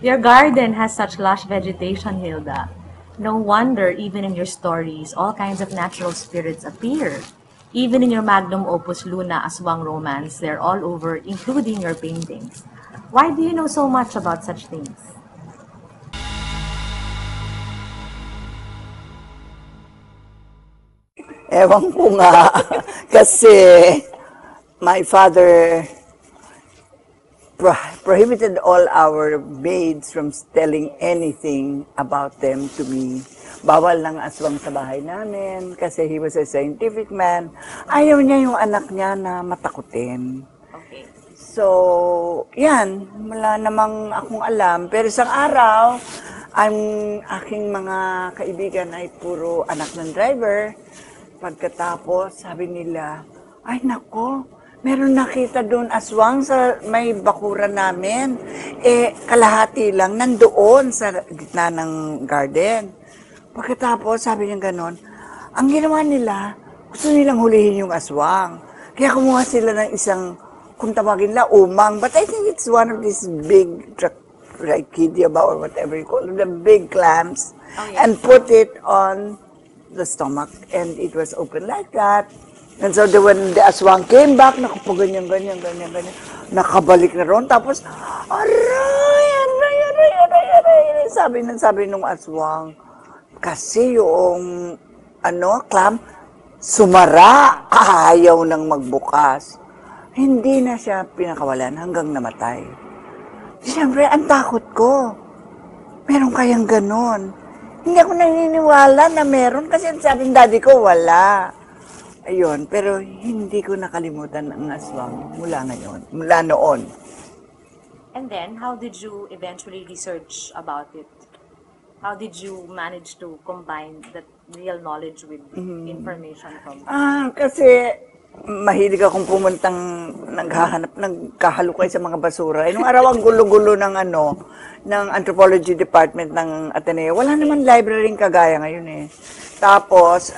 Your garden has such lush vegetation, Hilda. No wonder, even in your stories, all kinds of natural spirits appear. Even in your magnum opus Luna Aswang romance, they're all over, including your paintings. Why do you know so much about such things? Ewan ko nga. Kasi my father prohibited all our maids from telling anything about them to me. Bawal lang aswang sa bahay namin kasi he was a scientific man. Ayaw niya yung anak niya na matakutin. Okay. So, yan. Wala namang akong alam. Pero isang araw, ang aking mga kaibigan ay puro anak ng driver. Pagkatapos, sabi nila, ay nako, meron nakita doon aswang sa may bakuran namin. Kalahati lang, nandoon sa gitna ng garden. Pagkatapos, sabi niya ganon, ang ginawa nila, gusto nilang hulihin yung aswang. Kaya kumuha sila ng isang, kung tawagin nila, umang. But I think it's one of these big Trichidia or whatever you call it, the big clams. Oh, yes. And put it on the stomach, and it was open like that. And so when the aswang came back, ganyan, nakabalik na ron. Tapos, aray, sabi nung aswang, kasi yung, clam, sumara, ayaw nang magbukas. Hindi na siya pinakawalan hanggang namatay. Siyempre, ang takot ko. Meron kayang ganon. Hindi ako naniniwala na meron kasi sabi ng daddy ko, wala. Ayun, pero hindi ko nakalimutan ang aswang mula noon. And then, how did you eventually research about it? How did you manage to combine that real knowledge with information from? Kasi mahilig akong pumuntang nagkahalukay sa mga basura. Nung araw ang gulo-gulo ng anthropology department ng Ateneo. Wala naman library kagaya ngayon eh. Tapos,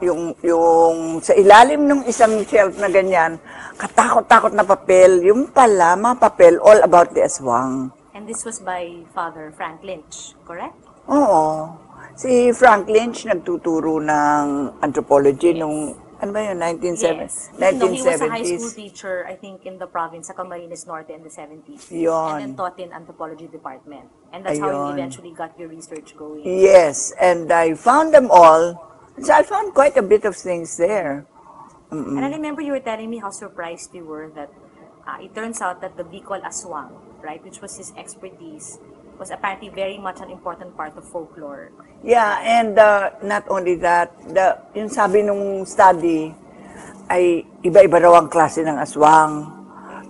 yung sa ilalim ng isang shelf na ganyan, katakot-takot na papel, yung pala, mga papel all about the aswang. And this was by Father Frank Lynch, correct? Oo. Si Frank Lynch nagtuturo ng anthropology nung, ano ba yun, Yes. 1970s. No, he was a high school teacher, I think, in the province, sa Camarines Norte in the 70s. Yun. And then taught in anthropology department. And that's how you Ayun. eventually got your research going. Yes, and I found them all. So I found quite a bit of things there. And I remember you were telling me how surprised you were that it turns out that the Bicol Aswang, right, which was his expertise, was apparently very much an important part of folklore. Yeah, and not only that, yung sabi nung study ay iba-iba raw ang klase ng aswang.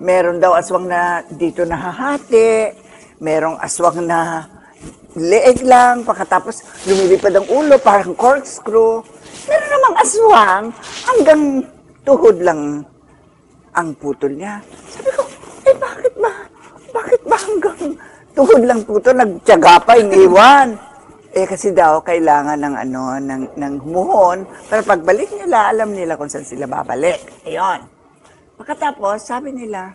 Meron daw aswang na dito nahahati, merong aswang na leeg lang, pagkatapos lumilipad ang ulo, parang corkscrew. Meron namang aswang hanggang tuhod lang ang putol niya. Sabi ko, bakit ba hanggang tuhod lang puto, nagtiyaga pa, iniwan. Kasi daw, kailangan ng humuhon, para pagbalik nila, alam nila kung saan sila babalik. Ayun. Pagkatapos, sabi nila,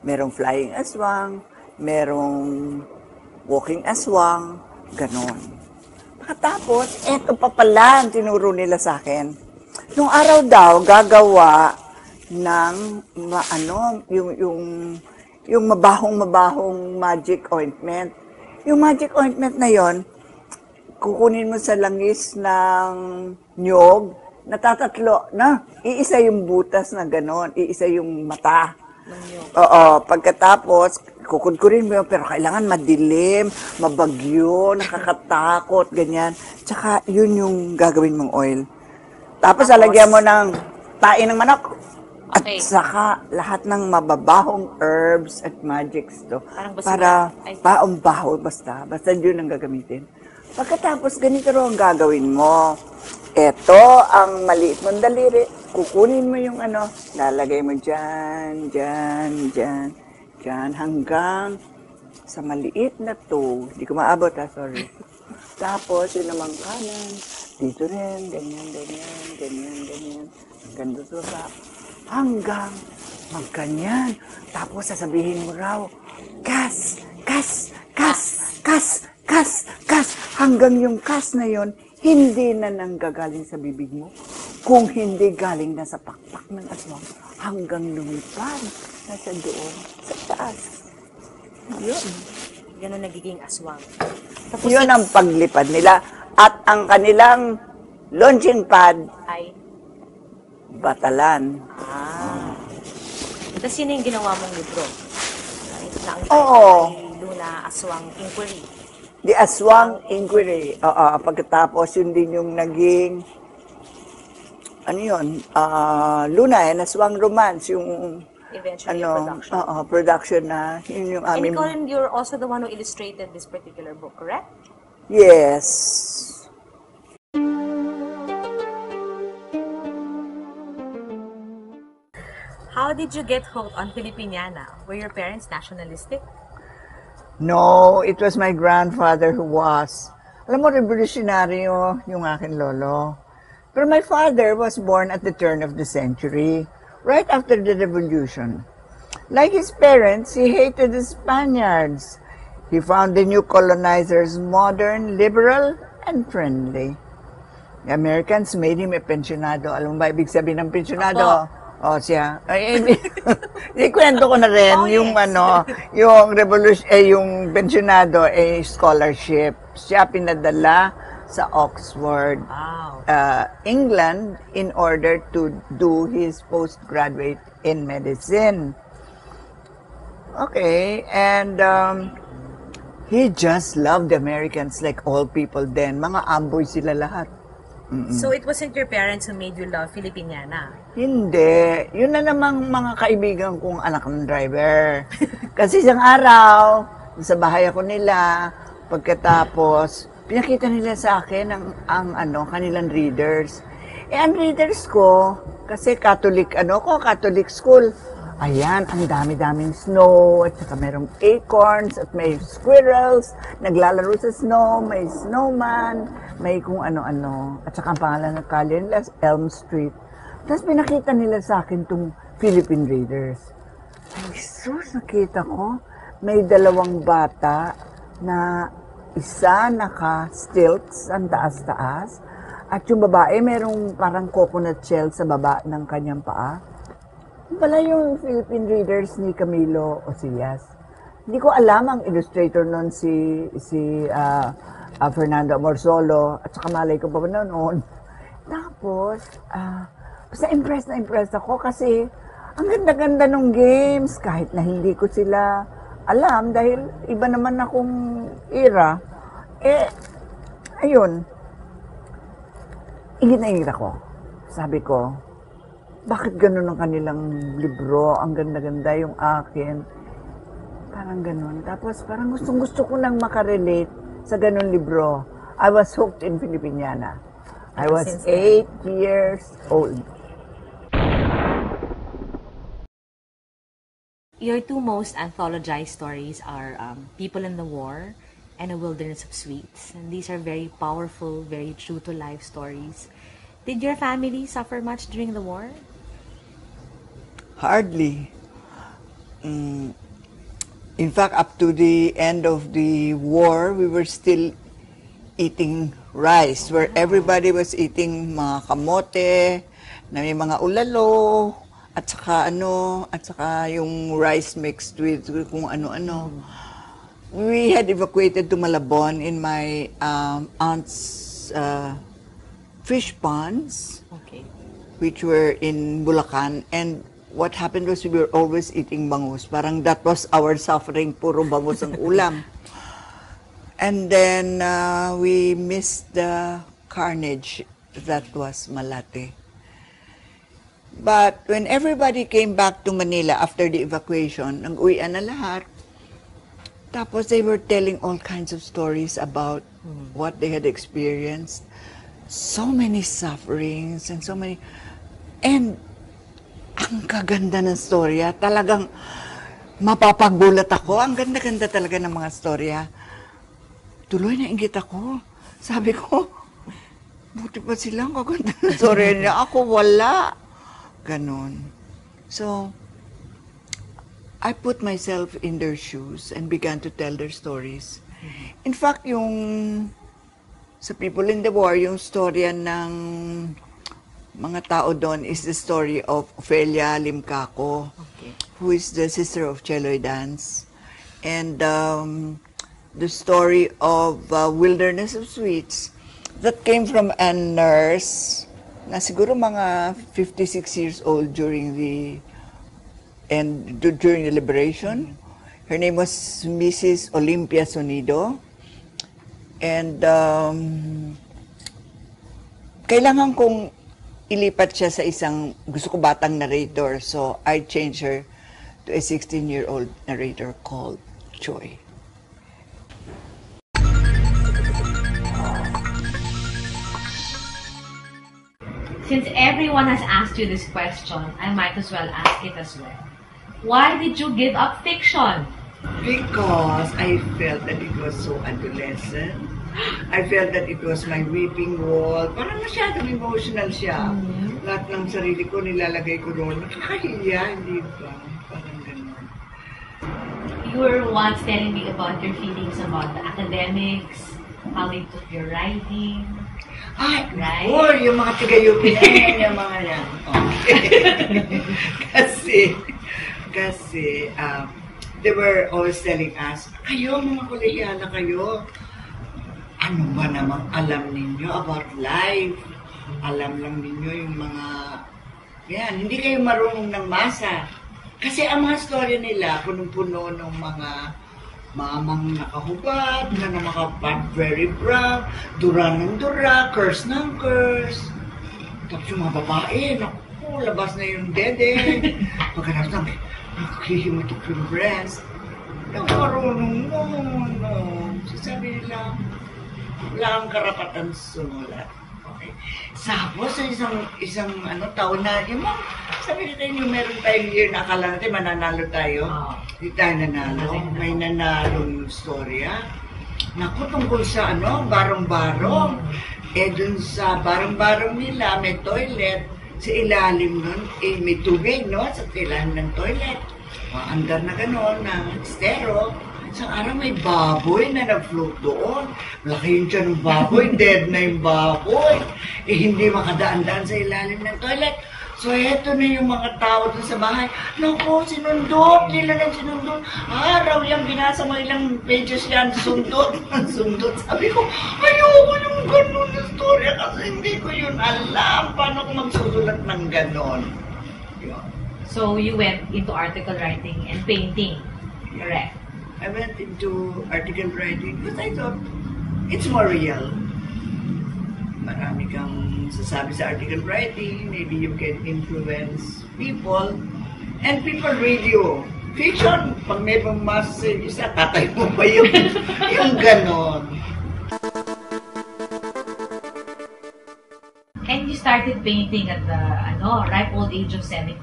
merong flying aswang, merong walking aswang, ganon. Pagkatapos, eto pa pala ang tinuro nila sa akin. Nung araw daw, gagawa ng, yung mabahong magic ointment. Yung magic ointment na yon, kukunin mo sa langis ng nyog, natatatlo, iisa yung butas na ganon, iisa yung mata. Oo, pagkatapos, kukudkurin mo yun, pero kailangan madilim, mabagyo, nakakatakot, ganyan. Tsaka, yun yung gagawin mong oil. Tapos, alagyan mo ng tae ng manok. Okay. At saka, lahat ng mababahong herbs at magics to. Parang Para baho, basta yun ang gagamitin. Pagkatapos, ganito rin ang gagawin mo. Ito, ang maliit mong daliri. Kukunin mo yung lalagay mo dyan, hanggang sa maliit na to. Hindi ko maabot, sorry. Tapos, yun namang kanan. Dito rin, ganyan. Hanggang dito sa hanggang magganyan. Tapos sasabihin mo raw, kas, hanggang yung kas na yon hindi na nanggagaling sa bibig mo. Kung hindi galing na sa pakpak ng aswang, hanggang lumipad, nasa doon, sa taas. Yun. Ganun nagiging aswang. Tapos Yun ang paglipad nila. At ang kanilang launching pad, ay, Batalan. tapos yun yung ginawa mong libro. Right? Na ang Oo. ay Luna Aswang Inquiry. The Aswang Inquiry. Oo, pagkatapos yun din yung naging, ano yun, Luna and Aswang Romance, yung, Eventually, production. production na, yun yung And aming, Colin, you're also the one who illustrated this particular book, correct? yes. How did you get hooked on Filipiniana? Were your parents nationalistic? No, it was my grandfather who was. Alam mo, revolutionaryo yung aking lolo. Pero my father was born at the turn of the century, right after the revolution. Like his parents, he hated the Spaniards. He found the new colonizers modern, liberal, and friendly. The Americans made him a pensionado. Alam mo ba ibig sabihin ng pensionado? O siya. Ikwento ko na rin yung yung revolution, yung pensionado scholarship. Siya pinadala sa Oxford, England, in order to do his postgraduate in medicine. Okay, and he just loved the Americans like all people then. Mga amboy sila lahat. So it wasn't your parents who made you love Filipiniana? Hindi. Yun na namang mga kaibigan kong anak ng driver. Kasi isang araw, sa bahay ako nila, pagkatapos, pinakita nila sa akin ang kanilang readers. Ang readers ko, kasi Catholic school. Ayan, ang dami-daming snow, at saka merong acorns, at may squirrels, naglalaro sa snow, may snowman, may kung ano-ano. At saka ang pangalan ng kalye nila, Elm Street. Tapos pinakita nila sa akin itong Philippine Readers. Ay, sus, nakita ko, may dalawang bata na isa naka-stilts, ang taas-taas, at yung babae merong parang coconut shell sa baba ng kanyang paa. Pala yung Philippine Readers ni Camilo Osillas. Hindi ko alam ang illustrator nun si Fernando Amorsolo at saka malay ko pa ba noon. Tapos, basta impressed ako kasi ang ganda-ganda ng games kahit na hindi ko sila alam dahil iba naman akong era. Ayun. Ingit na ingit ako. Sabi ko, bakit ganun ang kanilang libro? Ang ganda-ganda yung akin. Parang ganun. Tapos parang gustong-gusto ko nang makarelate sa ganun libro. I was hooked in Filipiniana. I was 8 years old. Your two most anthologized stories are People in the War and A Wilderness of Sweets. And these are very powerful, very true-to-life stories. Did your family suffer much during the war? Hardly. In fact, up to the end of the war, we were still eating rice, where everybody was eating mga kamote, na may mga ulalo, at saka yung rice mixed with kung ano-ano. We had evacuated to Malabon in my aunt's fish ponds, which were in Bulacan, and what happened was we were always eating bangus. Parang that was our suffering, puro bangus ang ulam. And then we missed the carnage that was Malate. But when everybody came back to Manila after the evacuation, nag-uwian na lahat. Tapos they were telling all kinds of stories about what they had experienced. So many sufferings and so many... And ang kaganda ng storya. Talagang mapapagulat ako. Ang ganda-ganda talaga ng mga storya. Tuloy na inggit ako. Sabi ko, buti pa sila ang kaganda ng storya niya. Ako wala. Ganon. So, I put myself in their shoes and began to tell their stories. In fact, yung sa People in the War, yung storya ng mga tao doon is the story of Ofelia Limcaco, who is the sister of Cheloy Dance. And the story of Wilderness of Sweets that came from a nurse na siguro mga 56 years old during the liberation. Her name was Mrs. Olympia Sonido. And kailangan kong ilipat siya sa isang gusto ko batang narrator. So I changed her to a 16-year-old narrator called Joy. Since everyone has asked you this question, I might as well ask it as well. Why did you give up fiction? Because I felt that it was so adolescent. I felt that it was my weeping wall. Parang masyadong emotional siya. Lahat ng sarili ko nilalagay ko doon. Nakakahiya, hindi ba? Parang ganun. You were once telling me about your feelings about the academics, how they took your writing. Ay, right? Oh, yung mga tiga-UP na yan, yung mga yan. Okay. kasi, they were always telling us, kayo, mga kolegyana kayo, ano ba namang alam ninyo about life? Alam lang ninyo yung mga, yan, hindi kayo marunong ng masa. Kasi ang mga storya nila, punong-puno ng mga mamang nakahubad, na nakabad very brown, dura ng dura, curse ng curse. Tapos yung mga babae, naku, labas na yung dede. Pagkatapos ng nakihimutok yung breast. Nakarunong no. Sasabi nila, wala kang karapatan sumulat. Okay. Tapos sa isang taon na, yung mga, sabi natin yung meron tayong year na akala natin mananalo tayo. Hindi tayo nanalo. May nanalong storya. Naku, tungkol sa barong-barong. Dun sa barong-barong nila, may toilet. Sa ilalim nun, may tubig, no? Sa ilalim ng toilet. Andar na gano'n, ng estero. Isang araw may baboy na nag-float doon. Laki yung tiyan ng baboy, dead na yung baboy. Hindi makadaan-daan sa ilalim ng toilet. So, eto na yung mga tao doon sa bahay. Naku, sinundot. Kailan ang sinundot? Araw yung binasa mo ilang pages yan. Sundot. Sundot. Sabi ko, ayoko yung ganun na storya kasi hindi ko yun alam. Paano ko magsusulat ng ganon? Yun. So, you went into article writing and painting, correct? I went into article writing because I thought it's more real. Marami kang sasabi sa article writing, maybe you can influence people, and people read you. Fiction, pag may pamasa sa isa, tatay mo pa yung ganon. And you started painting at the ripe old age of 17.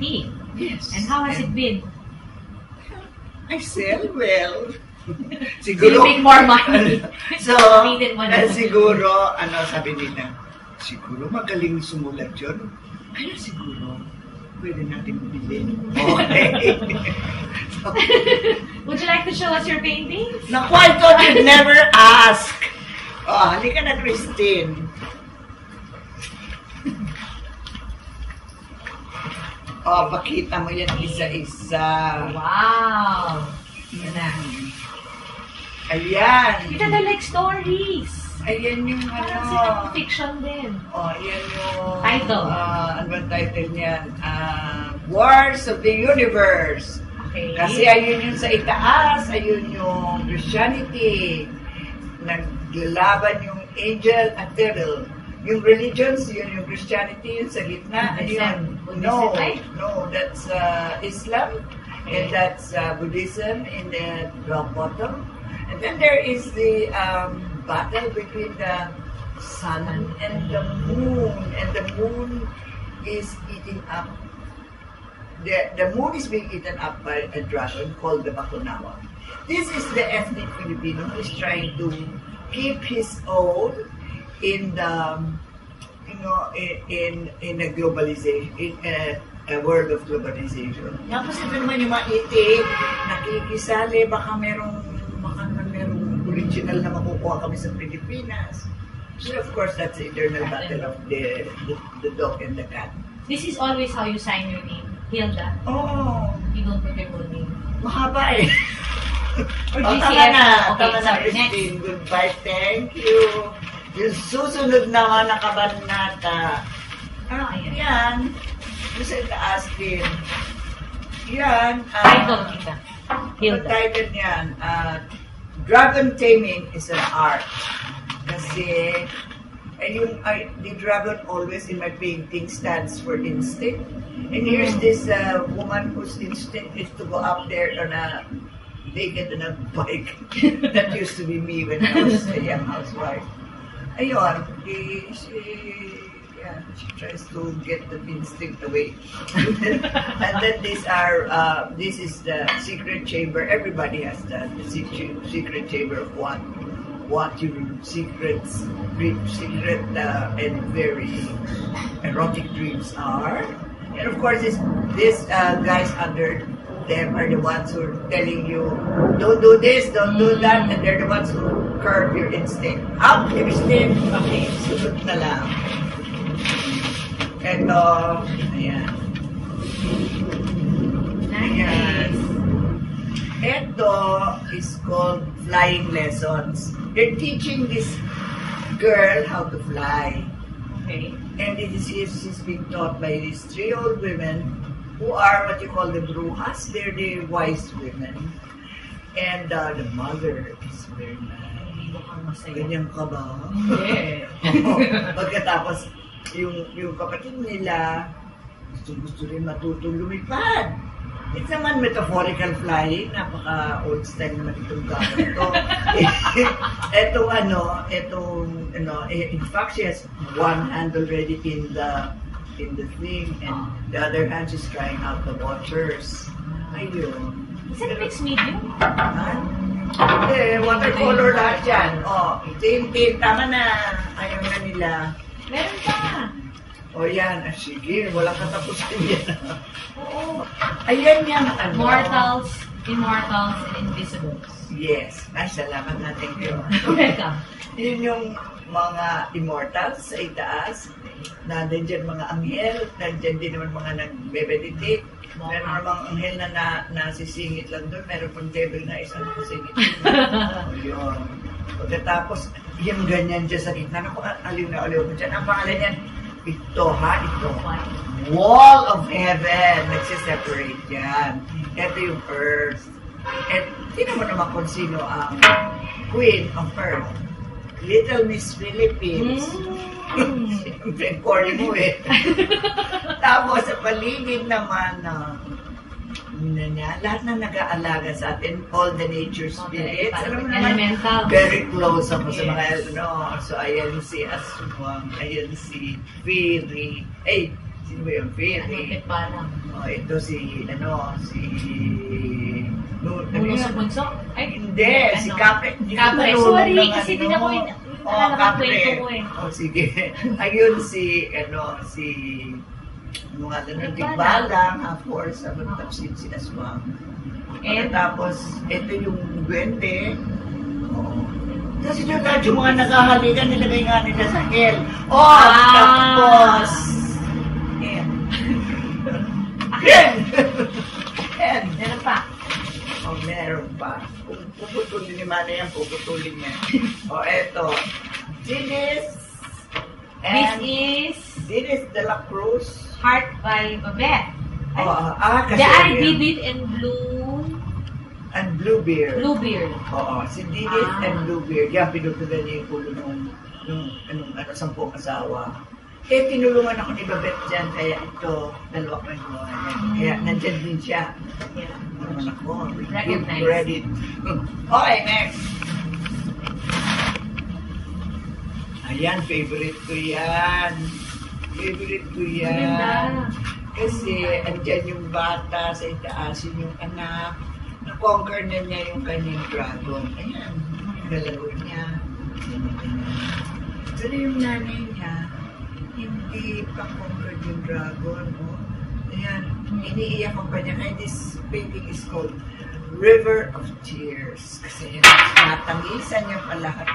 Yes. And how has it been? I sell well. Siguro, you make more money. So, siguro, sabi nila, siguro magaling sumulat yun. Kaya siguro, pwede natin bilhin. Okay. So, would you like to show us your paintings? Naku, I thought you'd never ask. Halika na, Christine. Pakita mo yan isa-isa. Wow! Yan na. Ayan. Kita na like stories. Ayan yung parang silang fiction din. Ayan yung title. Ano ba title niyan? Wars of the Universe. Okay. Kasi ayun yung sa itaas, ayun yung Christianity. Naglalaban yung angel at devil. Yung religions, yun yung Christianity, yung sa gitna. No, that's Islam, and that's Buddhism in the rock bottom. And then there is the battle between the sun and the moon, and the moon is eating up. The moon is being eaten up by a dragon called the Bakunawa. This is the ethnic Filipino who is trying to keep his own in the, in a globalization, in a world of globalization. Tapos ito naman yung mga itik, nakikisali, baka merong original na makukuha kami sa Pilipinas. So of course, that's the eternal battle of the dog and the cat. This is always how you sign your name, Hilda. Oh, You don't put your full name. mahaba eh. Or Oh, GCF. tama na, Okay, tama na, sorry. Christine. Goodbye, thank you. Yung susunod naman na kabanata. Ayan. Yan. Yung sa taas din. Yan. Title kita. Yung Hilda. title niyan, Dragon Taming is an art. Kasi, the dragon always in my painting stands for instinct. And here's this woman whose instinct is to go up there on a naked on a bike. That used to be me when I was a young housewife. Ayun, she tries to get the instinct away. And then this is the secret chamber. Everybody has the secret chamber of what your secrets, secret and very erotic dreams are. And of course, these guys under them are the ones who are telling you, don't do this, don't do that, and they're the ones who curb your instinct. Out, instinct, okay, sunod na lang. Ito, ayan. Ayan. Ito is called flying lessons. They're teaching this girl how to fly. Okay. And she's being taught by these 3 old women who are what you call the brujas. They're the wise women. And the mother is very nice. Ganyan ka ba? Yeah. Pagkatapos, yung kapatid nila, gusto rin matutong lumipad. It's naman metaphorical flying. Napaka-old style naman itong gawin ito. In fact, she has one hand already in the thing, and the other hand she's trying out the waters. Ayun. Is it mixed medium? Hindi, watercolor lahat yan. Oh, team, tama na. Ayaw na nila. Meron pa. O yan, sige, walang katapusan yan. Oo. Ayan yan, ano. Mortals, Immortals, and Invisibles. Yes. Ay, salamat natin kayo. Welcome. Yun yung mga immortals sa itaas. Nandiyan mga anghel. Nandiyan din naman mga nag-meditate. Meron namang anghel na nasisingit lang doon. Meron pang devil na isang nasisingit. O yun. Pagkatapos, yung ganyan dyan sa gitna. Naku, aliw na aliw ko dyan. Ang pangalan yan, ito. Wall of Heaven. Nagsiseparate yan. Ito yung Earth. At tingnan mo naman kung sino ang Queen of Earth. Little Miss Philippines. Siyempre, corny mo eh. Tapos sa paligid naman lahat na nag-aalaga sa atin, all the nature spirits. Alam mo naman, elemental. very close ako sa mga, so ayan si Aswang, ayan si Fairy. Ay, sino ba yung Fairy? Oh, ito si Bunso? Ay, hindi, si Capre. Capre, sorry, kasi din ako yung kwento ko eh. Oh, sige. Ayun si mga Tigbalang, of course, tapos si Aswang. Tapos, ito yung Gwente. Kasi doon lahat yung mga nakahalikan, nilagay nga nila sa hell. Tapos, Meron pa. Meron pa. Kung puputulin ni Mana yan, puputulin niya. Eto. Dinis de la Cruz. Heart by Babette. Kasi The Eye, Vivid, and Bluebeard. Bluebeard. Oo, si Dinis and Bluebeard. Yan, pinutulan niya yung ulo nung 10 asawa. Tinulungan ako ni Babette dyan, kaya ito, dalawa ko yung mga yan. Kaya nandyan din siya. Yeah. Naman ako, Recognize. give credit. Okay, next. Ayan, favorite ko yan. Ganda. Kasi andyan yung bata sa itaasin yung anak. Na-conquer na niya yung kanyang dragon. Ayan, galaro niya. Pero yung nanay niya, hindi pa conquered yung dragon. Ayan, iniiyak ang kanya. Kaya this painting is called river of tears. Kasi natangisan niya pa lahat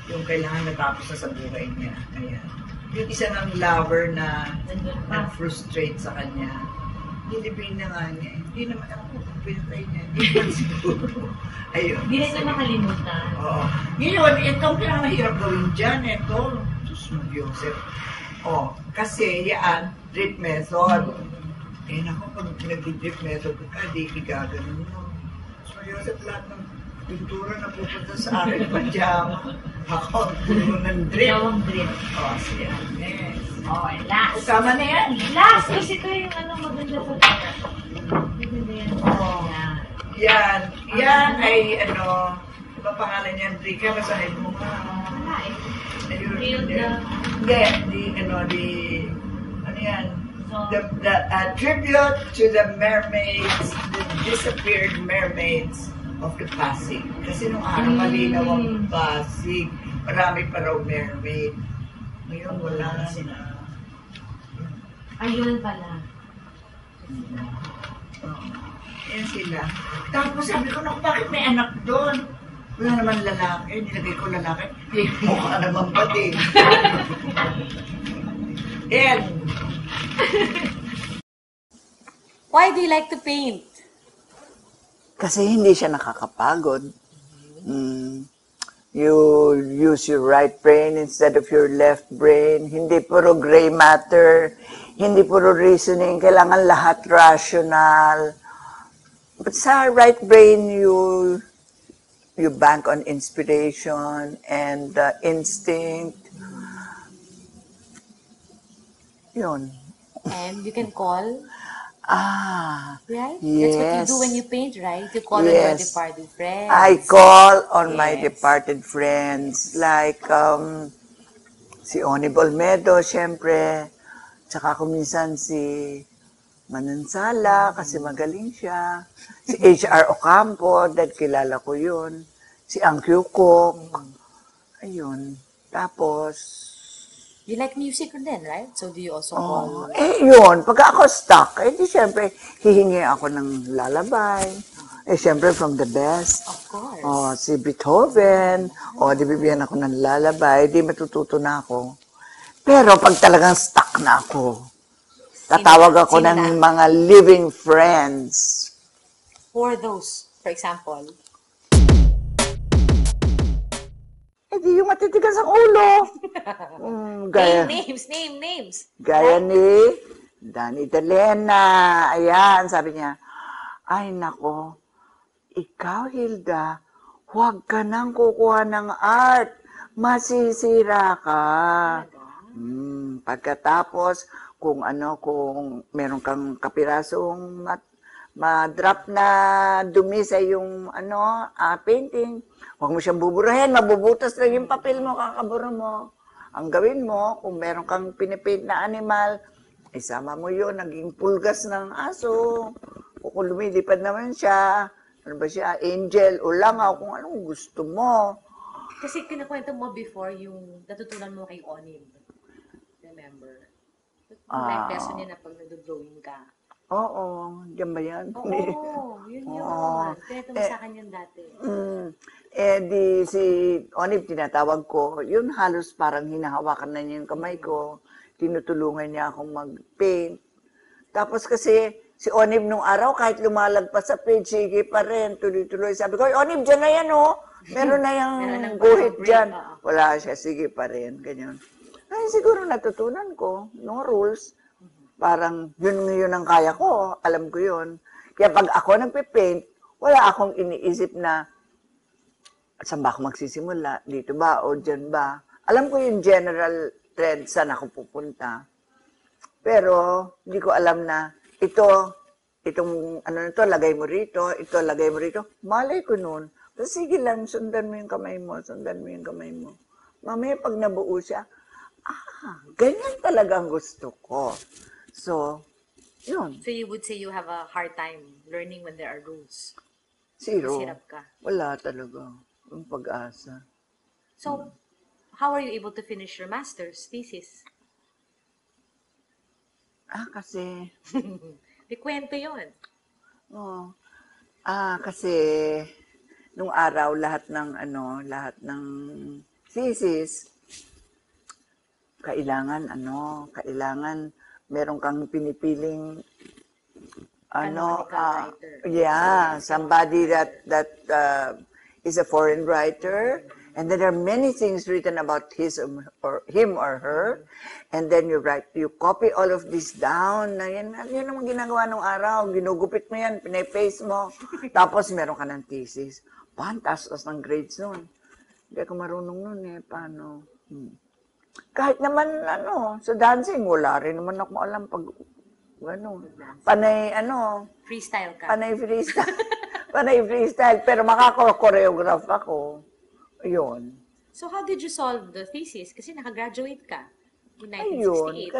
yung kailangan natapos na sa buhay niya. Kaya, yung isa ng lover na nag-frustrate sa kanya, nilibing na nga niya. Hindi naman ako kung pinatay niya. Hindi naman siguro. Ayun. Hindi na niya makalimutan. Oo. Yun, itong pinakamahirap gawin dyan, ito. Diyos mo, Joseph. Oh, kasi yan, drip method. Eh, naku, pag nag-drip method ka, di igaganon mo. So, Joseph, lahat ng pintura na pupunta sa akin, pajama. Ako, puno ng drip. Gawang drip. Oh, siya. Yes. Oh, and last. Tama na yan. Last, kasi ito yung maganda sa tata. Maganda yan. Oh. Yan. Yan ay, ano pangalan niyan? Rika, basahin mo nga. Wala eh. Ayun, Build hindi, ano yan? The tribute to the mermaids, the disappeared mermaids of the Pasig. Kasi nung araw, malinaw ang Pasig. Marami pa raw mermaid. Ngayon, wala na sila. Ayun pala. Yan sila. Tapos sabi ko, naku, bakit may anak doon? Wala naman lalaki. Nilagay ko lalaki. Mukha naman pati. Yan. Why do you like to paint? Kasi hindi siya nakakapagod. You use your right brain instead of your left brain. Hindi puro gray matter. Hindi puro reasoning. Kailangan lahat rational. But sa right brain, you bank on inspiration and instinct. Yun. And you can call, Ah, right? yes. That's what you do when you paint, right? You call on your departed friends. I call on my Yes. departed friends like si Oni Bolmedo, syempre. Tsaka kung minsan si Manansala, kasi magaling siya. Si H.R. Ocampo, dahil kilala ko yun. Si Ang Kyukok. Ayun. Tapos, You like music din, right? So do you also call? yun. Pagka ako stuck, di syempre, hihingi ako ng lalabay. Syempre, from the best. Of course. Si Beethoven. Di bibigyan ako ng lalabay. Di matututo na ako. Pero pag talagang stuck na ako, tatawag ako Sino ng na? mga living friends. For those, for example. Di yung matitigas ang ulo. Gaya, Name names. gaya ni Danny Delena. Ayan, sabi niya, ay nako, ikaw Hilda, huwag ka nang kukuha ng art. Masisira ka. Pagkatapos, kung meron kang kapirasong ma-drop na dumi sa yung painting, huwag mo siyang buburahin, mabubutas lang yung papel mo, kakabura mo. Ang gawin mo, kung meron kang pinipaint na animal, isama mo yun, naging pulgas ng aso. O kung lumilipad naman siya, ano ba siya, angel o langaw, kung anong gusto mo. Kasi kinakwento mo before yung natutunan mo kay Onim. Remember? Yung life lesson niya na pag nag-drawing ka. Oo, diyan ba yan? Oo, yun yun. Kwento mo sa akin yun dati. Si Onib, tinatawag ko, yun halos parang hinahawakan na niya yung kamay ko. Tinutulungan niya akong mag-paint. Tapos kasi, si Onib nung araw, kahit lumalagpas sa page, sige pa rin, tuloy-tuloy. Sabi ko, Onib, dyan na yan, oh. Meron na yung guhit dyan. Wala siya, sige pa rin, ganyan. Ay, siguro natutunan ko, no rules. Parang yun ang kaya ko, alam ko yun. Kaya pag ako nagpe-paint, wala akong iniisip na saan ba ako magsisimula? Dito ba o dyan ba? Alam ko yung general trend saan ako pupunta. Pero hindi ko alam na itong lagay mo rito, ito lagay mo rito. Malay ko nun. Sige lang, sundan mo yung kamay mo, sundan mo yung kamay mo. Mamaya pag nabuo siya, ganyan talaga ang gusto ko. So, yun. So you would say you have a hard time learning when there are rules? Zero. Masirap ka. Wala talaga. Ang pag-asa. So, how are you able to finish your master's thesis? Kasi, May kwento yun. Kasi nung araw lahat ng thesis kailangan meron kang pinipiling Canonical writer. somebody that is a foreign writer, and then there are many things written about him or her, and then you copy all of this down. Yun ang ginagawa nung araw, ginugupit mo yan, pinapaste mo, tapos meron ka ng thesis. Taas ng grades nun. Hindi ako marunong nun paano? Kahit naman sa dancing, wala rin naman ako alam pag Freestyle ka. Panay freestyle. Panay freestyle. Pero makako-choreograph ako. Yun. So how did you solve the thesis? Kasi nakagraduate ka in 1968.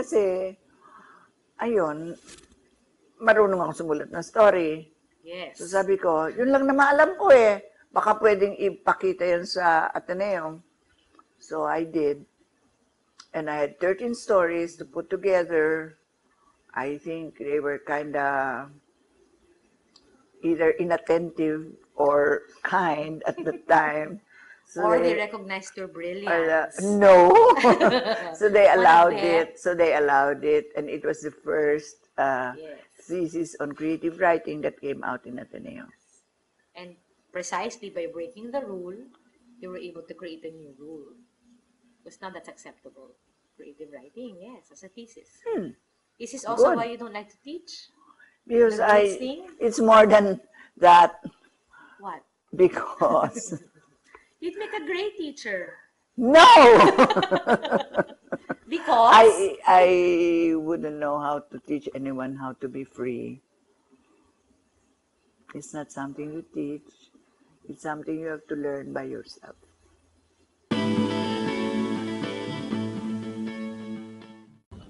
Ayun. Kasi, marunong ako sumulat ng story. Yes. So sabi ko, yun lang na maalam ko Baka pwedeng ipakita yan sa Ateneo. So I did. And I had 13 stories to put together. I think they were kind of either inattentive or kind at the time. So or they recognized your brilliance. No. So they allowed it. And it was the first thesis on creative writing that came out in Ateneo. And precisely by breaking the rule, you were able to create a new rule. Because now that's acceptable. Creative writing, yes, as a thesis. Is this also why you don't like to teach? Because it's more than that. What? Because you'd make a great teacher. No! Because? I wouldn't know how to teach anyone how to be free. It's not something you teach. It's something you have to learn by yourself.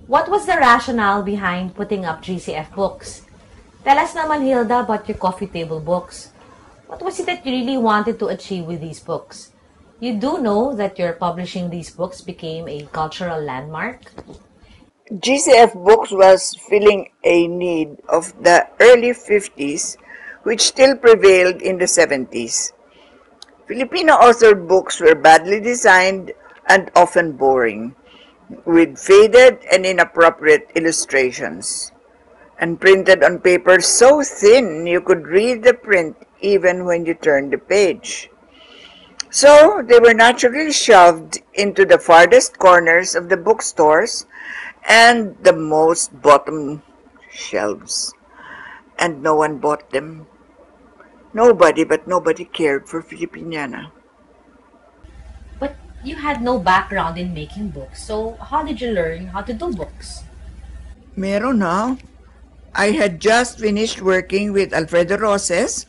What was the rationale behind putting up GCF books? Tell us naman, Hilda, about your coffee table books. What was it that you really wanted to achieve with these books? You do know that your publishing these books became a cultural landmark? GCF Books was filling a need of the early 50s, which still prevailed in the 70s. Filipino-authored books were badly designed and often boring, with faded and inappropriate illustrations, and printed on paper so thin you could read the print even when you turned the page. So they were naturally shoved into the farthest corners of the bookstores and the most bottom shelves, and no one bought them. Nobody cared for Filipiniana. But you had no background in making books, so how did you learn how to do books? Meron I had just finished working with Alfredo Roses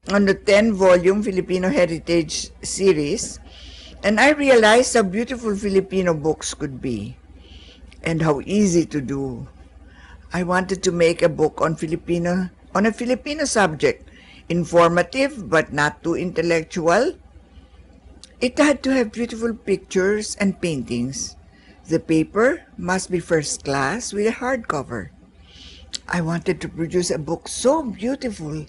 on the 10-volume Filipino Heritage series, and I realized how beautiful Filipino books could be, and how easy to do. I wanted to make a book on a Filipino subject, informative but not too intellectual. It had to have beautiful pictures and paintings. The paper must be first class with a hardcover. I wanted to produce a book so beautiful,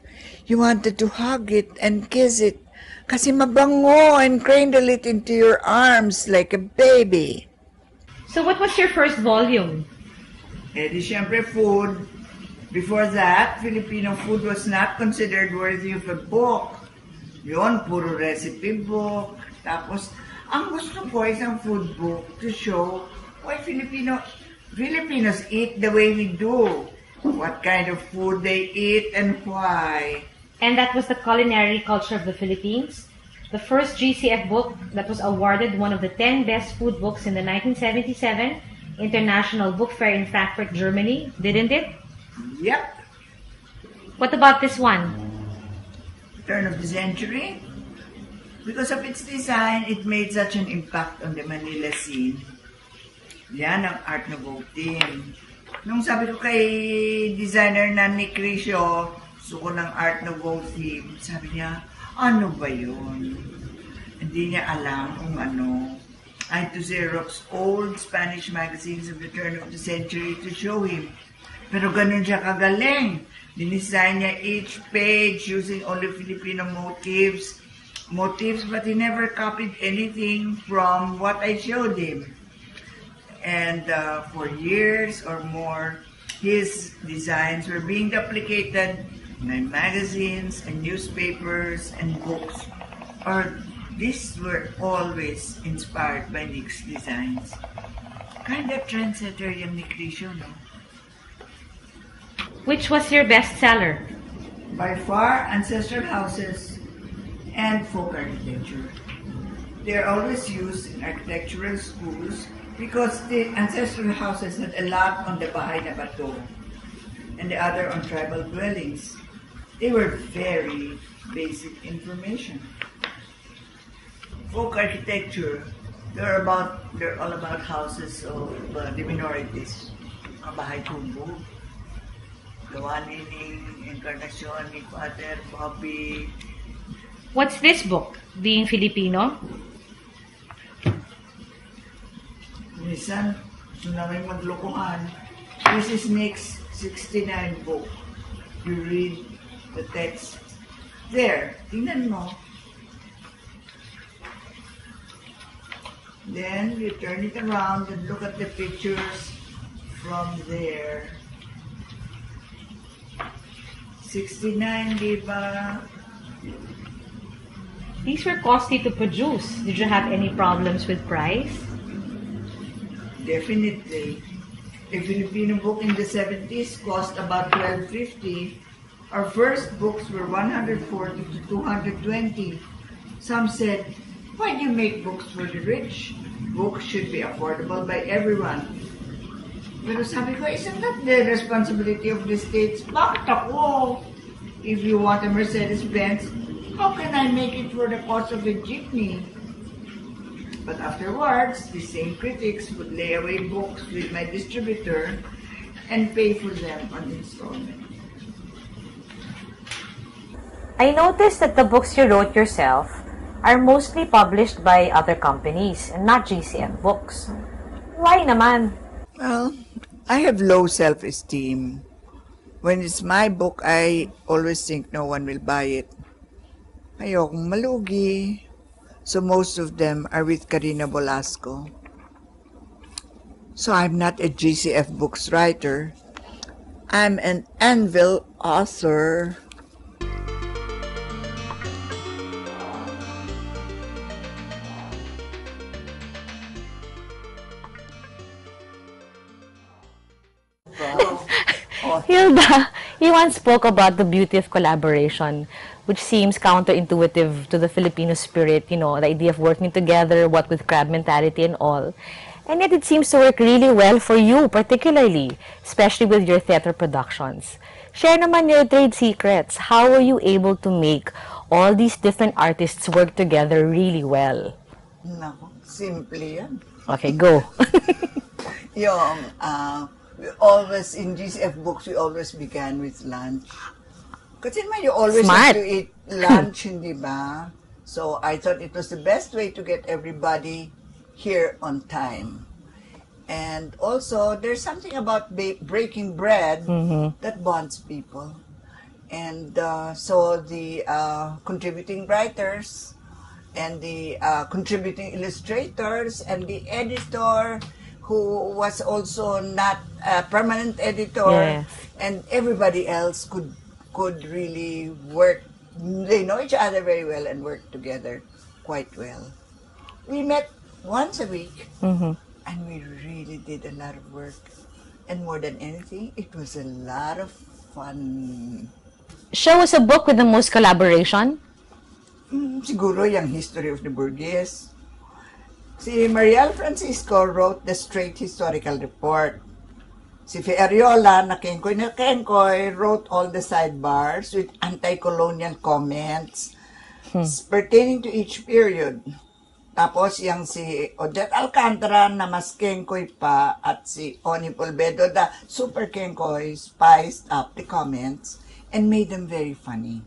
you wanted to hug it and kiss it, kasi mabango, and cradle it into your arms like a baby. So what was your first volume? Di syempre food. Before that, Filipino food was not considered worthy of a book. Yon, puro recipe book. Tapos, ang gusto ko is ang food book to show why Filipinos eat the way we do. What kind of food they eat and why. And that was the culinary culture of the Philippines. The first GCF book that was awarded one of the 10 best food books in the 1977 International Book Fair in Frankfurt, Germany, didn't it? Yep. What about this one? Turn of the century. Because of its design, it made such an impact on the Manila scene. Yan ang Art Nouveau team. Nung sabi ko kay designer na ni Crisio, gusto ko ng Art Nouveau theme, sabi niya, ano ba yun? Hindi niya alam kung ano. I had to Xerox old Spanish magazines of the turn of the century to show him. Pero ganun siya kagaling. Dinisign niya each page using only Filipino motifs, but he never copied anything from what I showed him. And for years or more, his designs were being duplicated in magazines and newspapers and books. These were always inspired by Nick's designs. Kind of trendsetter yung Nick Ricio, no? Which was your bestseller? By far, ancestral houses and folk architecture. They are always used in architectural schools because the ancestral houses had a lot on the Bahay na Bato and the other on tribal dwellings. They were very basic information. Folk architecture, they're all about houses of the minorities. Kabahay Kumbu, gawa ni Encarnacion, ni Father Bobby. What's this book? Being Filipino? Minsan, gusto namin maglokohan. This is Nick's 69 book. You read the text there. Tingnan mo. Then you turn it around and look at the pictures from there. 69, di ba? These were costly to produce. Did you have any problems with price? Definitely. A Filipino book in the 70s cost about $12.50. Our first books were $140 to $220. Some said, why do you make books for the rich? Books should be affordable by everyone. Pero sabi ko, isn't that the responsibility of the states? Bakit ako? If you want a Mercedes-Benz, how can I make it for the cost of a jeepney? But afterwards, the same critics would lay away books with my distributor and pay for them on installment. I noticed that the books you wrote yourself are mostly published by other companies and not GCF books. Why naman? Well, I have low self-esteem. When it's my book, I always think no one will buy it. Ayokong malugi. So most of them are with Karina Bolasco. So I'm not a GCF books writer. I'm an Anvil author. Hilda, you once spoke about the beauty of collaboration, which seems counterintuitive to the Filipino spirit, the idea of working together, what with crab mentality and all. And yet it seems to work really well for you, particularly, especially with your theater productions. Share naman your trade secrets. How were you able to make all these different artists work together really well? Nako, simple yan. Okay, go. We always, in GCF books, we always began with lunch. Kasi man, you always Smart. have to eat lunch, hindi ba? So I thought it was the best way to get everybody here on time. And also, there's something about breaking bread that bonds people. And so the contributing writers and the contributing illustrators and the editor who was also not a permanent editor, Yes. and everybody else could really work. They know each other very well and work together quite well. We met once a week, and we really did a lot of work. And more than anything, it was a lot of fun. Show us a book with the most collaboration. Siguro yung History of the Burgess. Si Mariel Francisco wrote the Straight Historical Report. Si Ferriola, na Kenkoy, wrote all the sidebars with anti-colonial comments pertaining to each period. Tapos yung si Odette Alcantara na mas Kenkoy pa at si Oni Polvedo, the super Kenkoy, spiced up the comments and made them very funny.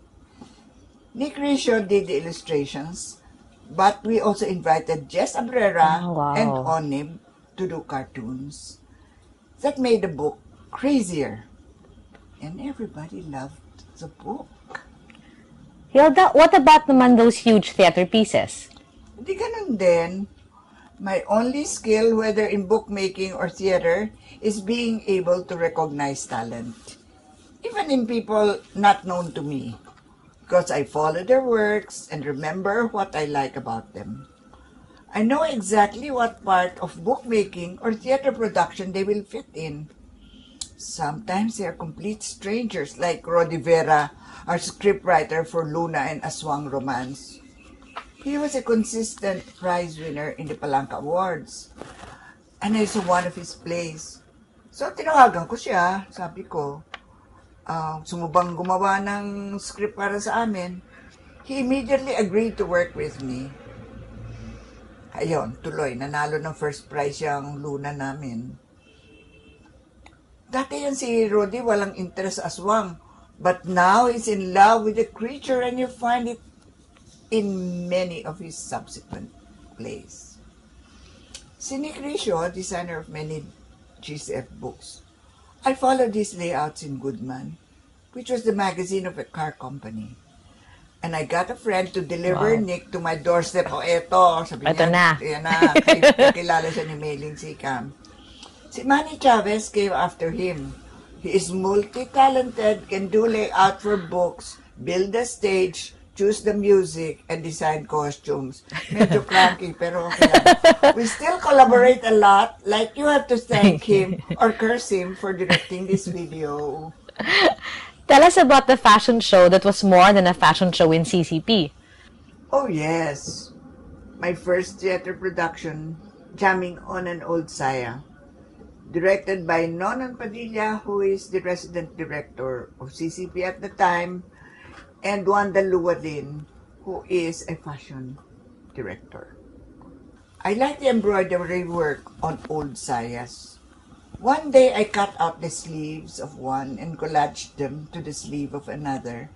Nick Ricio did the illustrations, but we also invited Jess Abrera and Onib to do cartoons. That made the book crazier. and everybody loved the book. Hilda, what about naman those huge theater pieces? Hindi ganun din. My only skill, whether in bookmaking or theater, is being able to recognize talent. Even in people not known to me. Because I follow their works and remember what I like about them. I know exactly what part of bookmaking or theater production they will fit in. Sometimes they are complete strangers, like Rodi Vera, our scriptwriter for Luna and Aswang Romance. He was a consistent prize winner in the Palanca Awards. And I saw one of his plays. So, tinawagan ko siya. Sabi ko, sumubang gumawa ng script para sa amin. He immediately agreed to work with me. Ayun, tuloy, nanalo ng first prize yung Luna namin. Dati yan si Rodi, walang interest sa aswang. But now he's in love with the creature and you find it in many of his subsequent plays. Si Nick Ricio, designer of many GCF books, I followed his layouts in Goodman, which was the magazine of a car company. And I got a friend to deliver Nick to my doorstep. Eto, sabi Eto niya. na. Yan na, kilala siya ni Mailing Sikam. Si Manny Chavez came after him. He is multi-talented, can do layout for books, build a stage, choose the music, and design costumes. Medyo cranky, pero okay lang. We still collaborate a lot, like you have to thank him or curse him for directing this video. Tell us about the fashion show that was more than a fashion show in CCP. Oh yes, my first theater production, Jamming on an Old Saya, directed by Nonon Padilla, who is the resident director of CCP at the time, and Wanda Luwadin, who is a fashion director. I like the embroidery work on old sayas. One day I cut out the sleeves of one and collaged them to the sleeve of another,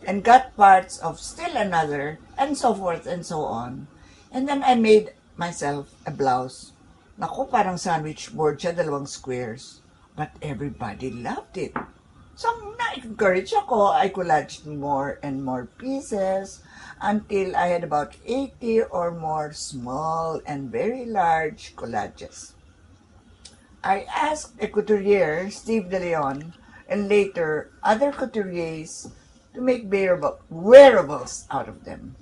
and got parts of still another, and so forth and so on. And then I made myself a blouse. Naku, parang sandwich board siya, 2 squares. But everybody loved it. So, na-encourage ako. I collaged more and more pieces until I had about 80 or more small and very large collages. I asked a couturier, Steve De Leon, and later other couturiers to make wearables out of them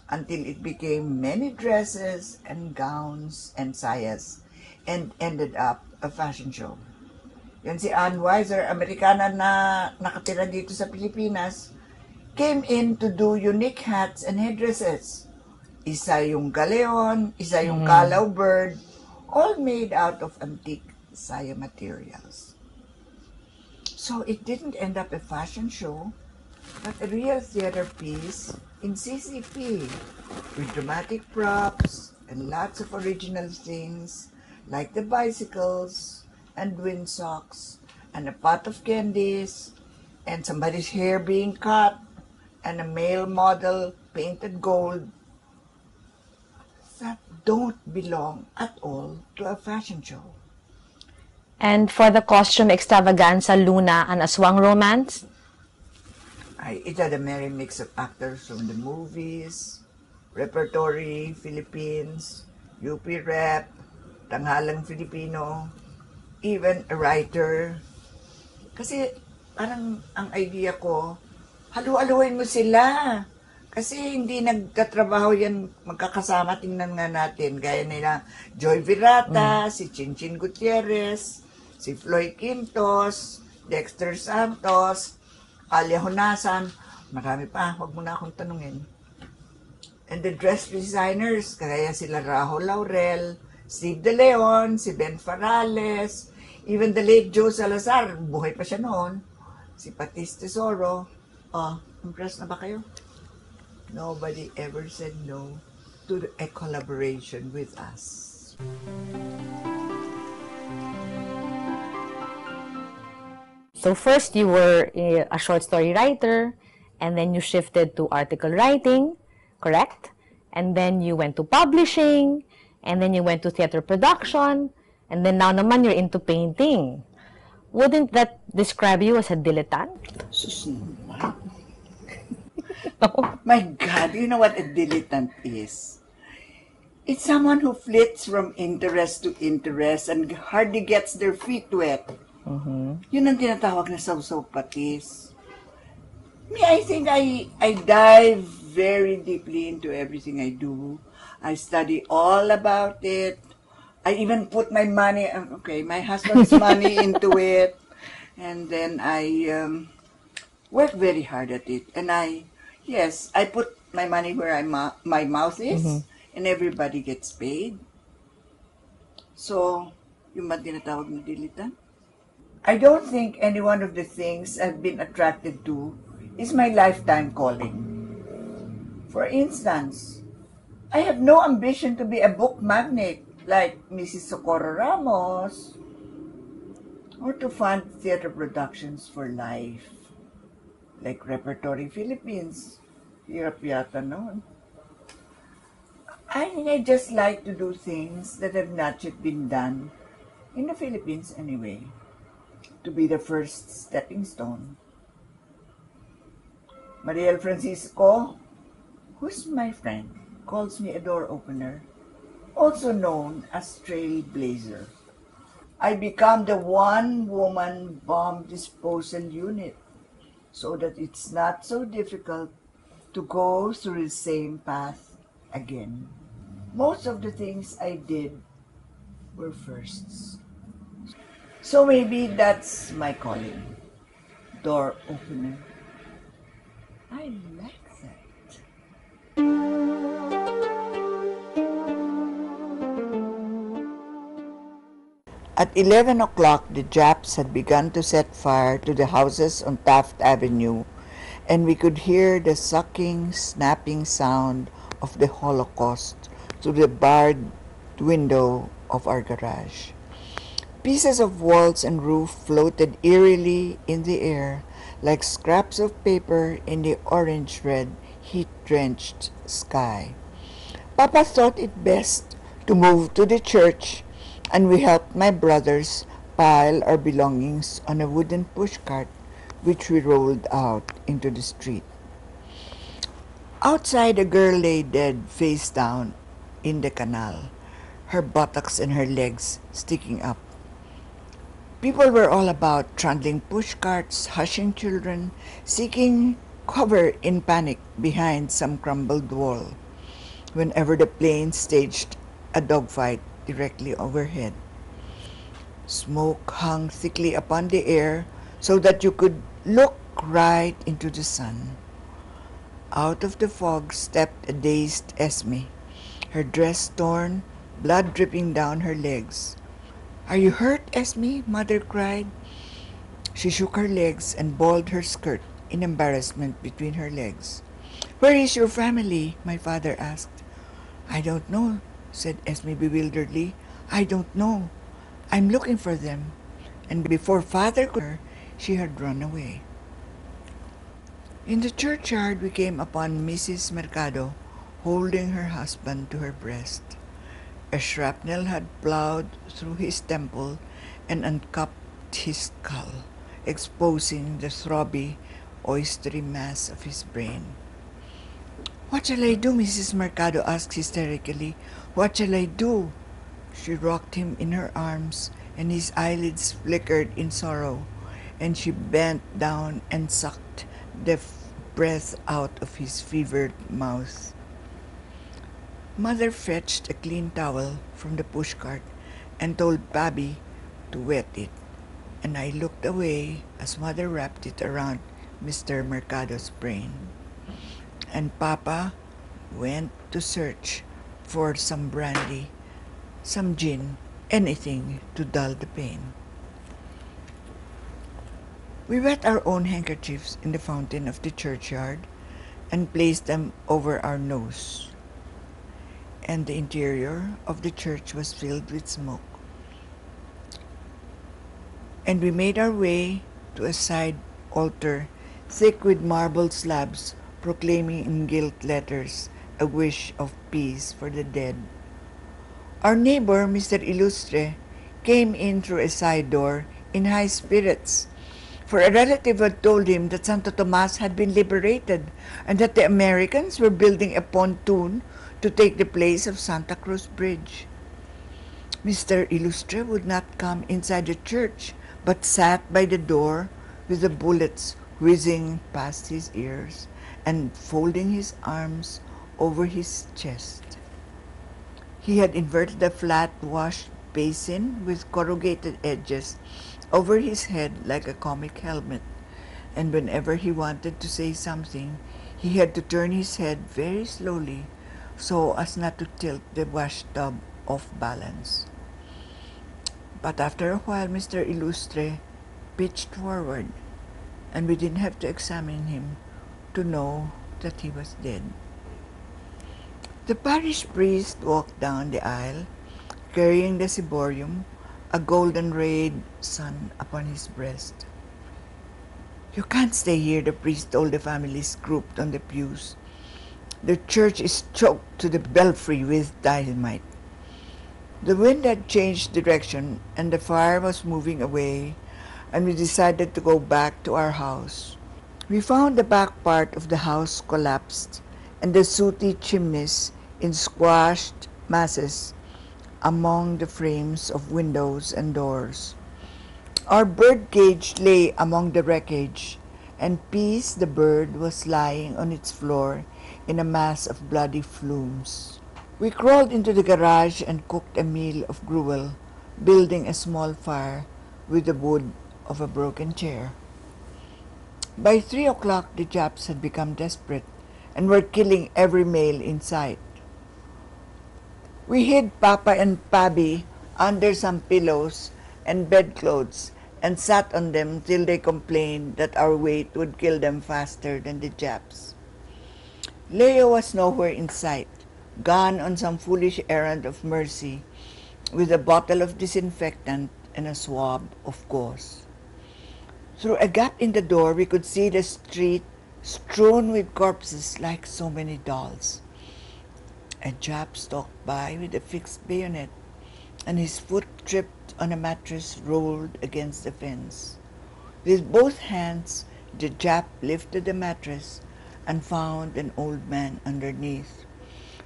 until it became many dresses and gowns and sayas and ended up a fashion show. Yan si Ann Weiser, Amerikana na nakatira dito sa Pilipinas, came in to do unique hats and headdresses. Isa yung galeon, isa yung calaw bird, all made out of antique saya materials. So it didn't end up a fashion show, but a real theater piece in CCP with dramatic props and lots of original things like the bicycles and windsocks and a pot of candies and somebody's hair being cut and a male model painted gold that don't belong at all to a fashion show. And for the costume extravaganza Luna and Aswang Romance? It had a merry mix of actors from the movies, repertory, Philippines, UP Rep, Tanghalang Filipino, even a writer. Kasi parang ang idea ko, halu-haluin mo sila. Kasi hindi nagtatrabaho yan magkakasama, tingnan nga natin. Gaya nila Joy Virata, si Chinchin Gutierrez, si Floyd Quintos, Dexter Santos, Alia Honasan, marami pa, huwag mo na akong tanungin. And the dress designers, kaya sila Rahul Laurel, Steve De Leon, si Ben Farales, even the late Joe Salazar, buhay pa siya noon, si Patis Tesoro. Impressed na ba kayo? Nobody ever said no to a collaboration with us. So first you were a short story writer, and then you shifted to article writing, correct? And then you went to publishing, and then you went to theater production, and then now naman you're into painting. Wouldn't that describe you as a dilettante? Sus naman. My God, you know what a dilettante is? It's someone who flits from interest to interest and hardly gets their feet wet. Yun ang tinatawag na saw-saw patis. Me, I think I dive very deeply into everything I do. I study all about it. I even put my money, my husband's money into it. And then I work very hard at it. And I put my money where my mouth is, and everybody gets paid. So, yung ba tinatawag na dilettante? I don't think any one of the things I've been attracted to is my lifetime calling. For instance, I have no ambition to be a book magnate like Mrs. Socorro Ramos, or to fund theater productions for life, like Repertory Philippines. Hirap yata noon. I think I just like to do things that have not yet been done, in the Philippines anyway, to be the first stepping stone. Mariel Francisco, who's my friend, calls me a door opener, also known as trailblazer. I become the one-woman bomb disposal unit so that it's not so difficult to go through the same path again. Most of the things I did were firsts. So maybe that's my calling, door opener. I like that. At 11 o'clock, the Japs had begun to set fire to the houses on Taft Avenue, and we could hear the sucking, snapping sound of the Holocaust through the barred window of our garage. Pieces of walls and roof floated eerily in the air like scraps of paper in the orange-red, heat-drenched sky. Papa thought it best to move to the church, and we helped my brothers pile our belongings on a wooden pushcart which we rolled out into the street. Outside, a girl lay dead face down in the canal, her buttocks and her legs sticking up. People were all about, trundling pushcarts, hushing children, seeking cover in panic behind some crumbled wall, whenever the plane staged a dogfight directly overhead. Smoke hung thickly upon the air so that you could look right into the sun. Out of the fog stepped a dazed Esme, her dress torn, blood dripping down her legs. "Are you hurt, Esme?" Mother cried. She shook her legs and balled her skirt in embarrassment between her legs. "Where is your family?" my father asked. "I don't know," said Esme bewilderedly. "I don't know. I'm looking for them." And before father could her, she had run away. In the churchyard, we came upon Mrs. Mercado holding her husband to her breast. A shrapnel had plowed through his temple and uncupped his skull, exposing the throbby, oystery mass of his brain. "What shall I do?" Mrs. Mercado asked hysterically. "What shall I do?" She rocked him in her arms, and his eyelids flickered in sorrow, and she bent down and sucked the breath out of his fevered mouth. Mother fetched a clean towel from the pushcart and told Bobby to wet it, and I looked away as Mother wrapped it around Mr. Mercado's brain. And Papa went to search for some brandy, some gin, anything to dull the pain. We wet our own handkerchiefs in the fountain of the churchyard and placed them over our nose, and the interior of the church was filled with smoke. And we made our way to a side altar thick with marble slabs proclaiming in gilt letters a wish of peace for the dead. Our neighbor, Mr. Ilustre, came in through a side door in high spirits, for a relative had told him that Santo Tomas had been liberated and that the Americans were building a pontoon to take the place of Santa Cruz Bridge. Mr. Ilustre would not come inside the church, but sat by the door with the bullets whizzing past his ears and folding his arms over his chest. He had inverted a flat wash basin with corrugated edges over his head like a comic helmet, and whenever he wanted to say something, he had to turn his head very slowly so as not to tilt the wash tub off balance. But after a while, Mr. Ilustre pitched forward, and we didn't have to examine him to know that he was dead. The parish priest walked down the aisle, carrying the ciborium, a golden-rayed sun upon his breast. "You can't stay here," the priest told the families grouped on the pews. "The church is choked to the belfry with dynamite." The wind had changed direction, and the fire was moving away, and we decided to go back to our house. We found the back part of the house collapsed, and the sooty chimneys in squashed masses among the frames of windows and doors. Our bird cage lay among the wreckage, and Peace the bird was lying on its floor in a mass of bloody flumes. We crawled into the garage and cooked a meal of gruel, building a small fire with the wood of a broken chair. By 3 o'clock, the Japs had become desperate and were killing every male in sight. We hid Papa and Pabi under some pillows and bedclothes and sat on them till they complained that our weight would kill them faster than the Japs. Leo was nowhere in sight, gone on some foolish errand of mercy, with a bottle of disinfectant and a swab of gauze. Through a gap in the door, we could see the street strewn with corpses like so many dolls. A Jap stalked by with a fixed bayonet, and his foot tripped on a mattress rolled against the fence. With both hands, the Jap lifted the mattress and found an old man underneath.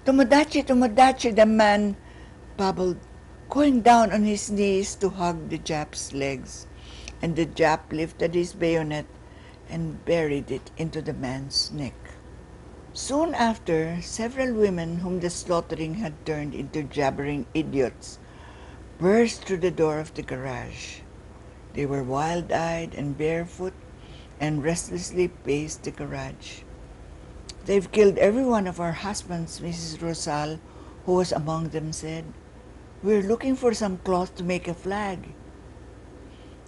"Tomodachi, Tomodachi," the man babbled, going down on his knees to hug the Jap's legs, and the Jap lifted his bayonet and buried it into the man's neck. Soon after, several women whom the slaughtering had turned into jabbering idiots burst through the door of the garage. They were wild-eyed and barefoot and restlessly paced the garage. "They've killed every one of our husbands," Mrs. Rosal, who was among them, said. "We're looking for some cloth to make a flag."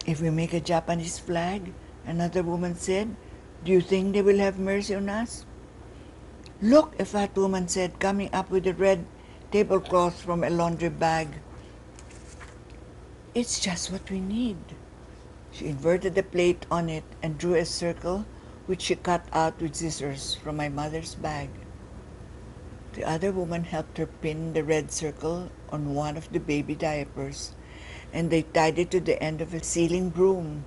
"If we make a Japanese flag," another woman said, "do you think they will have mercy on us?" "Look," a fat woman said, coming up with a red tablecloth from a laundry bag. "It's just what we need." She inverted the plate on it and drew a circle which she cut out with scissors from my mother's bag. The other woman helped her pin the red circle on one of the baby diapers, and they tied it to the end of a ceiling broom.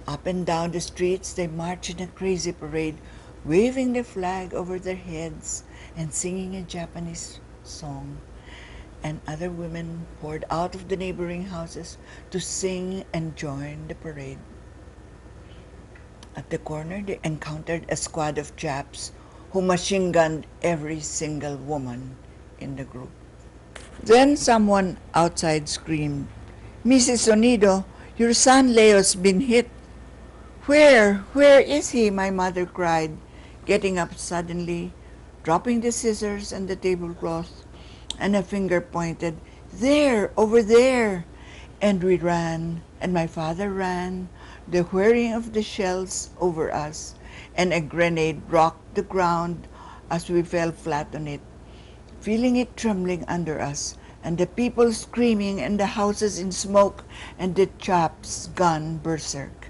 Up and down the streets they marched in a crazy parade, waving the flag over their heads and singing a Japanese song. And other women poured out of the neighboring houses to sing and join the parade. At the corner, they encountered a squad of Japs who machine-gunned every single woman in the group. Then someone outside screamed, "Mrs. Sonido, your son Leo's been hit." "Where? Where is he?" my mother cried, getting up suddenly, dropping the scissors and the tablecloth, and a finger pointed, "There, over there." And we ran, and my father ran, the whirring of the shells over us, and a grenade rocked the ground as we fell flat on it, feeling it trembling under us, and the people screaming, and the houses in smoke, and the Japs gone berserk.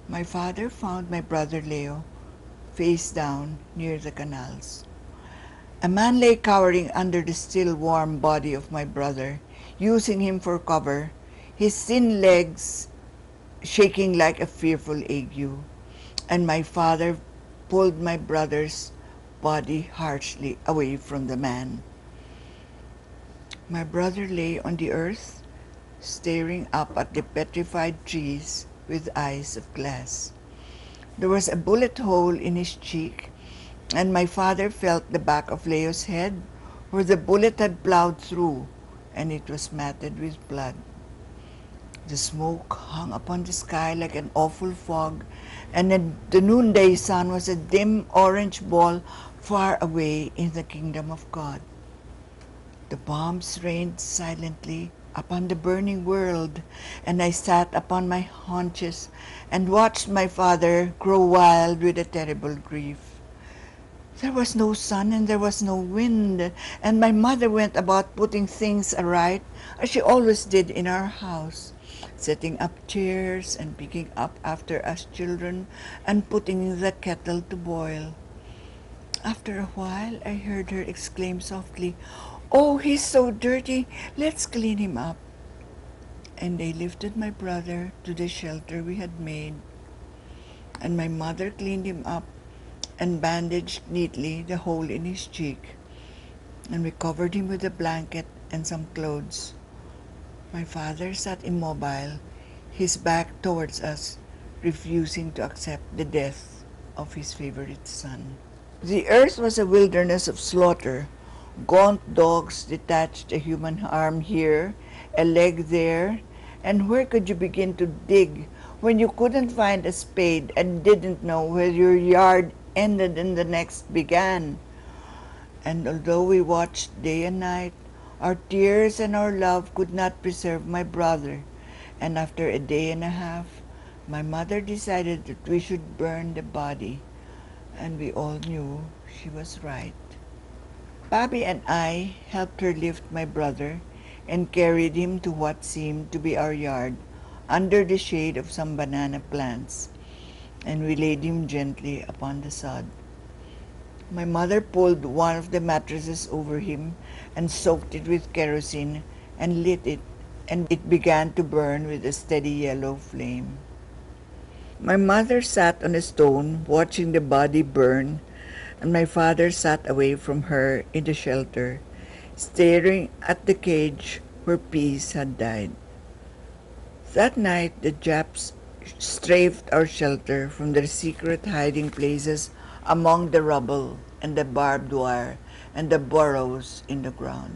My father found my brother Leo face down near the canals. A man lay cowering under the still warm body of my brother, using him for cover, his thin legs shaking like a fearful ague, and my father pulled my brother's body harshly away from the man. My brother lay on the earth, staring up at the petrified trees with eyes of glass. There was a bullet hole in his cheek, and my father felt the back of Leo's head where the bullet had plowed through, and it was matted with blood. The smoke hung upon the sky like an awful fog, and the noonday sun was a dim orange ball far away in the kingdom of God. The bombs rained silently upon the burning world, and I sat upon my haunches and watched my father grow wild with a terrible grief. There was no sun and there was no wind, and my mother went about putting things aright, as she always did in our house, setting up chairs and picking up after us children and putting the kettle to boil. After a while, I heard her exclaim softly, "Oh, he's so dirty, let's clean him up." And they lifted my brother to the shelter we had made, and my mother cleaned him up and bandaged neatly the hole in his cheek, and we covered him with a blanket and some clothes. My father sat immobile, his back towards us, refusing to accept the death of his favorite son. The earth was a wilderness of slaughter. Gaunt dogs detached a human arm here, a leg there, and where could you begin to dig when you couldn't find a spade and didn't know where your yard ended and the next began? And although we watched day and night, our tears and our love could not preserve my brother, and after a day and a half, my mother decided that we should burn the body, and we all knew she was right. Bobby and I helped her lift my brother and carried him to what seemed to be our yard, under the shade of some banana plants, and we laid him gently upon the sod. My mother pulled one of the mattresses over him and soaked it with kerosene and lit it, and it began to burn with a steady yellow flame. My mother sat on a stone watching the body burn, and my father sat away from her in the shelter, staring at the cage where peace had died. That night the Japs strafed our shelter from their secret hiding places among the rubble and the barbed wire and the burrows in the ground.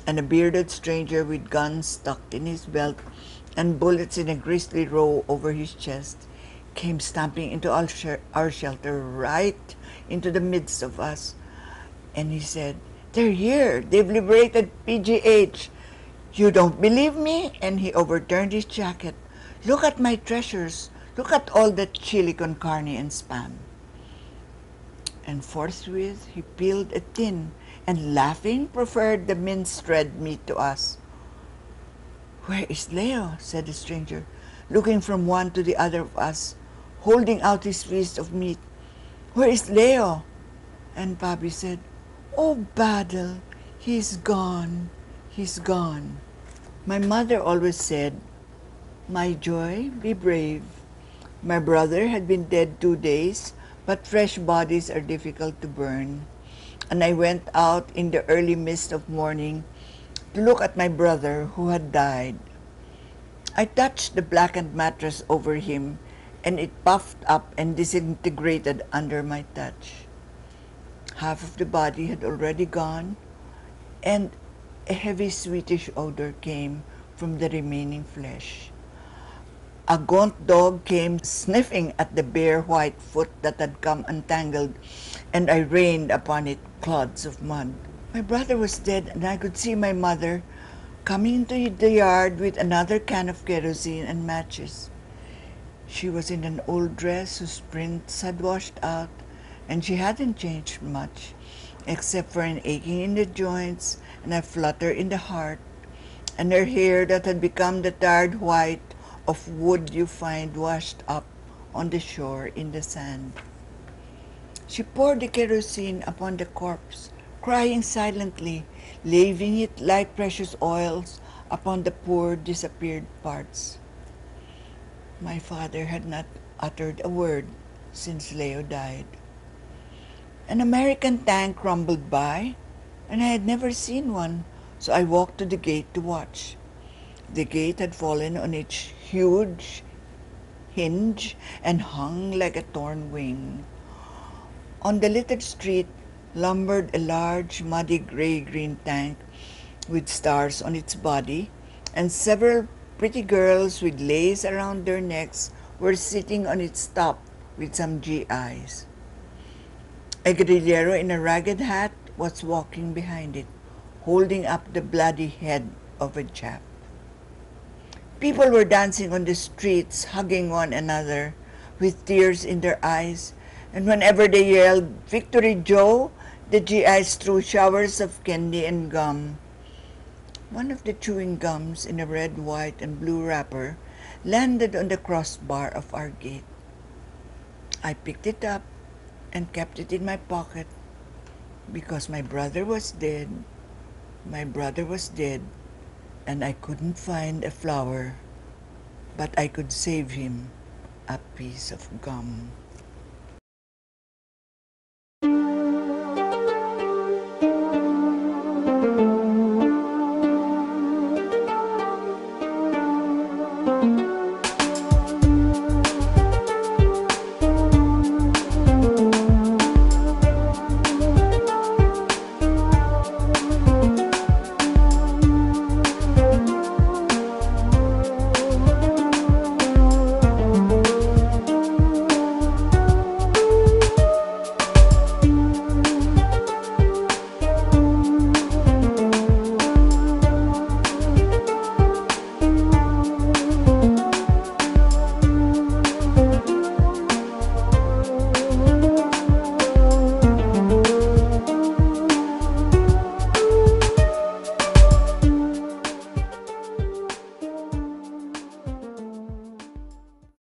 And a bearded stranger with guns stuck in his belt and bullets in a grisly row over his chest came stamping into our shelter, right into the midst of us. And he said, "They're here. They've liberated PGH. You don't believe me?" And he overturned his jacket. "Look at my treasures. Look at all that chili con carne and spam." And forthwith he peeled a tin and, laughing, proffered the minced red meat to us. "Where is Leo?" said the stranger, looking from one to the other of us, holding out his feast of meat. "Where is Leo?" And Bobby said, "Oh, Badal, he's gone, he's gone." My mother always said, "My joy, be brave." My brother had been dead 2 days, but fresh bodies are difficult to burn. And I went out in the early mist of morning to look at my brother who had died. I touched the blackened mattress over him, and it puffed up and disintegrated under my touch. Half of the body had already gone, and a heavy sweetish odor came from the remaining flesh. A gaunt dog came sniffing at the bare white foot that had come untangled, and I rained upon it clods of mud. My brother was dead, and I could see my mother coming into the yard with another can of kerosene and matches. She was in an old dress whose prints had washed out, and she hadn't changed much, except for an aching in the joints and a flutter in the heart, and her hair that had become the tarred white of wood you find washed up on the shore in the sand. She poured the kerosene upon the corpse, crying silently, laving it like precious oils upon the poor disappeared parts. My father had not uttered a word since Leo died. An American tank rumbled by, and I had never seen one, so I walked to the gate to watch. The gate had fallen on its huge hinge and hung like a torn wing. On the littered street lumbered a large, muddy gray-green tank with stars on its body, and several pretty girls with lace around their necks were sitting on its top with some GIs. A guerrillero in a ragged hat was walking behind it, holding up the bloody head of a Jap. People were dancing on the streets, hugging one another, with tears in their eyes, and whenever they yelled, "Victory, Joe!" the GIs threw showers of candy and gum. One of the chewing gums in a red, white, and blue wrapper landed on the crossbar of our gate. I picked it up and kept it in my pocket because my brother was dead. My brother was dead, and I couldn't find a flower, but I could save him a piece of gum.